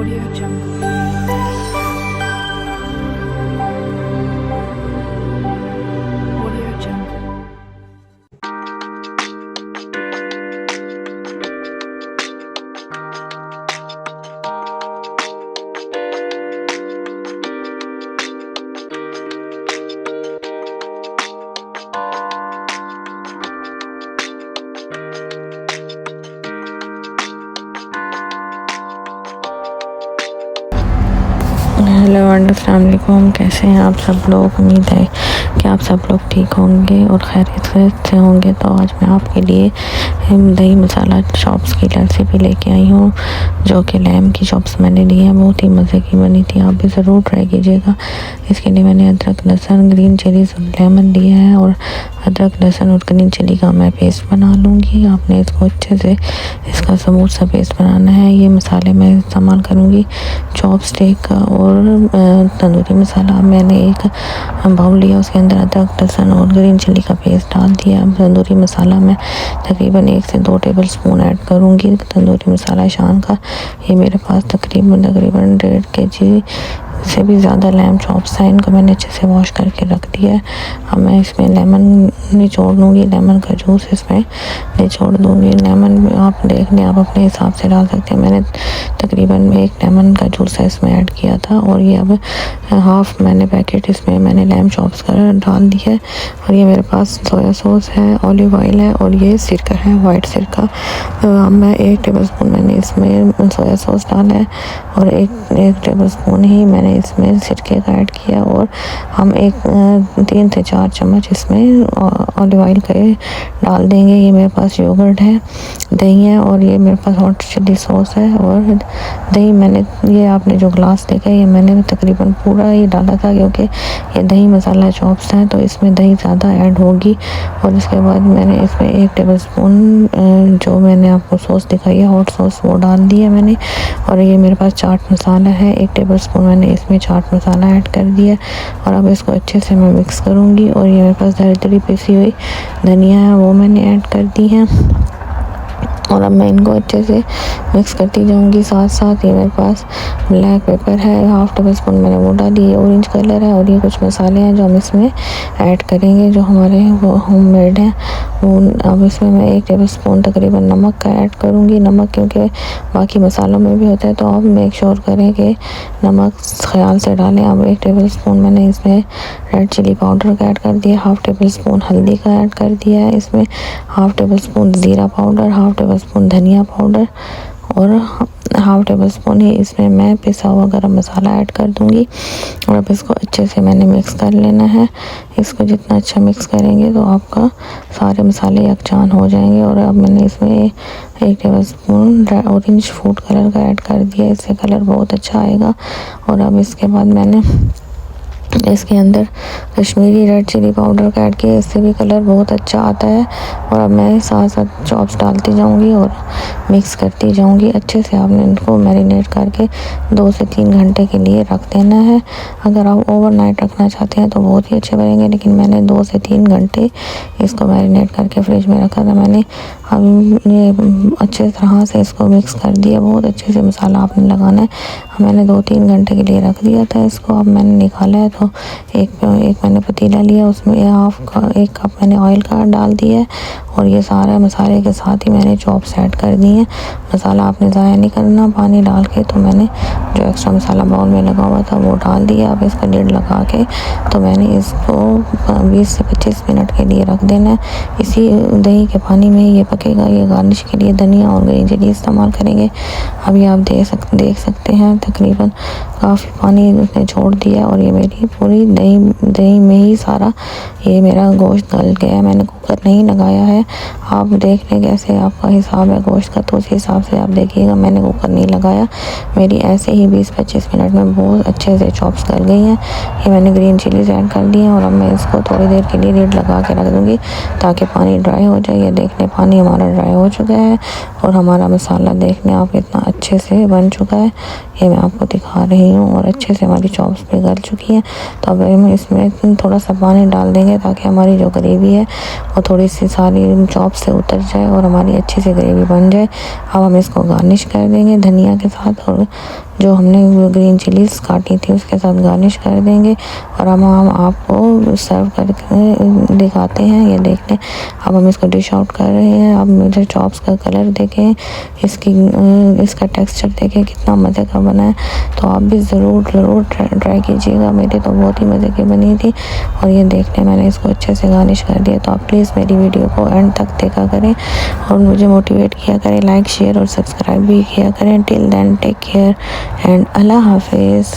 Audio Jungle. Audio Jungle. Hello अस्सलाम वालेकुम, कैसे हैं आप सब लोग। उम्मीद है कि आप सब लोग ठीक होंगे और खैरियत से होंगे। तो आज मैं आपके लिए दही मसाला चॉप्स की रेसिपी लेके आई हूँ, जो कि लैम की चॉप्स मैंने ली है। बहुत ही मज़े की बनी थी, आप भी ज़रूर ट्राई कीजिएगा। इसके लिए मैंने अदरक, लहसुन, ग्रीन चिलीज़ और लेमन लिया है, और अदरक, लहसुन और ग्रीन चिली का मैं पेस्ट बना लूँगी। आपने इसको अच्छे से इसका स्मूथ सा पेस्ट बनाना है। ये मसाले मैं इस्तेमाल करूँगी चॉप स्टिक का और तंदूरी मसाला। मैंने एक बाउल लिया, उसके अंदर अदरक, लहसुन और ग्रीन चिली का पेस्ट डाल दिया। तंदूरी मसाला मैं तकरीबन 1 से 2 टेबल स्पून ऐड करूँगी। तंदूरी मसाला शान का, ये मेरे पास तकरीबन 1.5 kg से भी ज़्यादा लैम चॉप्स हैं। इनको मैंने अच्छे से वॉश करके रख दिया है। अब मैं इसमें लेमन निचोड़ लूँगी, लेमन का जूस इसमें निचोड़ दूँगी। लेमन आप देख लें, आप अपने हिसाब से डाल सकते हैं। मैंने तकरीबन 1 लेमन का जूस है इसमें ऐड किया था, और ये अब हाफ़ मैंने पैकेट इसमें मैंने लैम चॉप्स का डाल दिया है। और ये मेरे पास सोया सॉस है, ऑलिव ऑयल है, और ये सिरका है, वाइट सिरका। अब मैं 1 टेबल स्पून मैंने इसमें सोया सॉस डाला है, और एक टेबल स्पून ही मैंने इसमें सिरके का ऐड किया, और हम 3 से 4 चम्मच इसमें ऑलिव ऑयल के डाल देंगे। ये मेरे पास योगर्ट है, दही है, और ये मेरे पास हॉट चिली सॉस है। और दही मैंने, ये आपने जो ग्लास देखा है, ये मैंने तकरीबन पूरा ही डाला था, क्योंकि ये दही मसाला चॉप्स हैं तो इसमें दही ज़्यादा ऐड होगी। और इसके बाद मैंने इसमें 1 टेबल स्पून जो मैंने आपको सॉस दिखाई है, हॉट सॉस, वो डाल दी है मैंने। और ये मेरे पास चाट मसाला है, 1 टेबल स्पून मैंने इसमें चाट मसाला ऐड कर दिया। और अब इसको अच्छे से मैं मिक्स करूँगी। और ये मेरे पास दरदरी पिसी हुई धनिया है, वो मैंने ऐड कर दी है। और अब मैं इनको अच्छे से मिक्स करती जाऊंगी। साथ साथ ये मेरे पास ब्लैक पेपर है, 1/2 टेबल स्पून मैंने वो डाली, ये ऑरेंज कलर है। और ये कुछ मसाले हैं जो हम इसमें ऐड करेंगे, जो हमारे वो होममेड हैं। वो अब इसमें मैं 1 टेबल स्पून तकरीबन नमक का ऐड करूँगी। नमक क्योंकि बाकी मसालों में भी होता है, तो आप मेक श्योर करें कि नमक ख्याल से डालें। अब 1 टेबल स्पून मैंने इसमें रेड चिली पाउडर का ऐड कर दिया, 1/2 टेबल स्पून हल्दी का ऐड कर दिया है इसमें, 1/2 टेबल स्पून ज़ीरा पाउडर, 1/2 टेबल स्पून धनिया पाउडर, और 1/2 टेबल स्पून ही इसमें मैं पिसा हुआ गरम मसाला ऐड कर दूंगी। और अब इसको अच्छे से मैंने मिक्स कर लेना है। इसको जितना अच्छा मिक्स करेंगे तो आपका सारे मसाले यकजान हो जाएंगे। और अब मैंने इसमें 1 table spoon orange food colour का ऐड कर दिया, इससे कलर बहुत अच्छा आएगा। और अब इसके बाद मैंने इसके अंदर कश्मीरी रेड चिली पाउडर का ऐड किया, इससे भी कलर बहुत अच्छा आता है। और अब मैं साथ साथ चॉप्स डालती जाऊंगी और मिक्स करती जाऊंगी। अच्छे से आपने इनको मैरिनेट करके 2 से 3 घंटे के लिए रख देना है। अगर आप ओवरनाइट रखना चाहते हैं तो बहुत ही अच्छे बनेंगे, लेकिन मैंने 2 से 3 घंटे इसको मैरिनेट करके फ्रिज में रखा था। मैंने अब ये अच्छे तरह से इसको मिक्स कर दिया, बहुत अच्छे से मसाला आपने लगाना है। मैंने 2-3 घंटे के लिए रख दिया था इसको। अब मैंने निकाला है, तो एक मैंने पतीला लिया, उसमें 1 कप मैंने ऑयल का डाल दिया है। और ये सारा मसाले के साथ ही मैंने चॉप्स ऐड कर दिए हैं। मसाला आपने ज़ाया नहीं करना पानी डाल के, तो मैंने जो एक्स्ट्रा मसाला बाउल में लगा हुआ था वो डाल दिया। अब इसका लिड लगा के तो मैंने इसको 20 से 25 मिनट के लिए रख देना है। इसी दही के पानी में ये पकेगा। ये गार्निश के लिए धनिया और ग्रीन चिली इस्तेमाल करेंगे। अभी आप देख सकते हैं तकरीबन काफ़ी पानी उसने छोड़ दिया, और ये मेरी पूरी दही में ही सारा ये मेरा गोश्त गल गया है। मैंने कुकर नहीं लगाया है। आप देख लें कैसे आपका हिसाब है गोश्त का, तो उस हिसाब से आप देखिएगा। मैंने कुकर नहीं लगाया, मेरी ऐसे ही 20-25 मिनट में बहुत अच्छे से चॉप्स कर गई हैं। ये मैंने ग्रीन चिलीज ऐड कर दी हैं। और अब मैं इसको थोड़ी देर के लिए लिड लगा के रख दूँगी ताकि पानी ड्राई हो जाए। ये देख लें पानी हमारा ड्राई हो चुका है, और हमारा मसाला देख लें आप कितना अच्छे से बन चुका है। ये मैं आपको दिखा रही हूँ, और अच्छे से हमारी चॉप्स भी गल चुकी हैं। तो अब हम इसमें थोड़ा सा पानी डाल देंगे ताकि हमारी जो ग्रेवी है वो थोड़ी सी सारी चॉप से उतर जाए और हमारी अच्छी सी ग्रेवी बन जाए। अब हम इसको गार्निश कर देंगे धनिया के साथ, और जो हमने ग्रीन चिलीज काटी थी उसके साथ गार्निश कर देंगे। और हम आपको सर्व करके दिखाते हैं। ये देख लें, अब हम इसको डिश आउट कर रहे हैं। अब मुझे चॉप्स का कलर देखें, इसका टेक्सचर देखें कितना मज़े का बना है। तो आप भी ज़रूर ट्राई कीजिएगा। मेरी तो बहुत ही मज़े की बनी थी। और ये देख लें, मैंने इसको अच्छे से गार्निश कर दिया। तो आप प्लीज़ मेरी वीडियो को एंड तक देखा करें और मुझे मोटिवेट किया करें, लाइक शेयर और सब्सक्राइब भी किया करें। Till then take care and अल्लाह हाफिज़।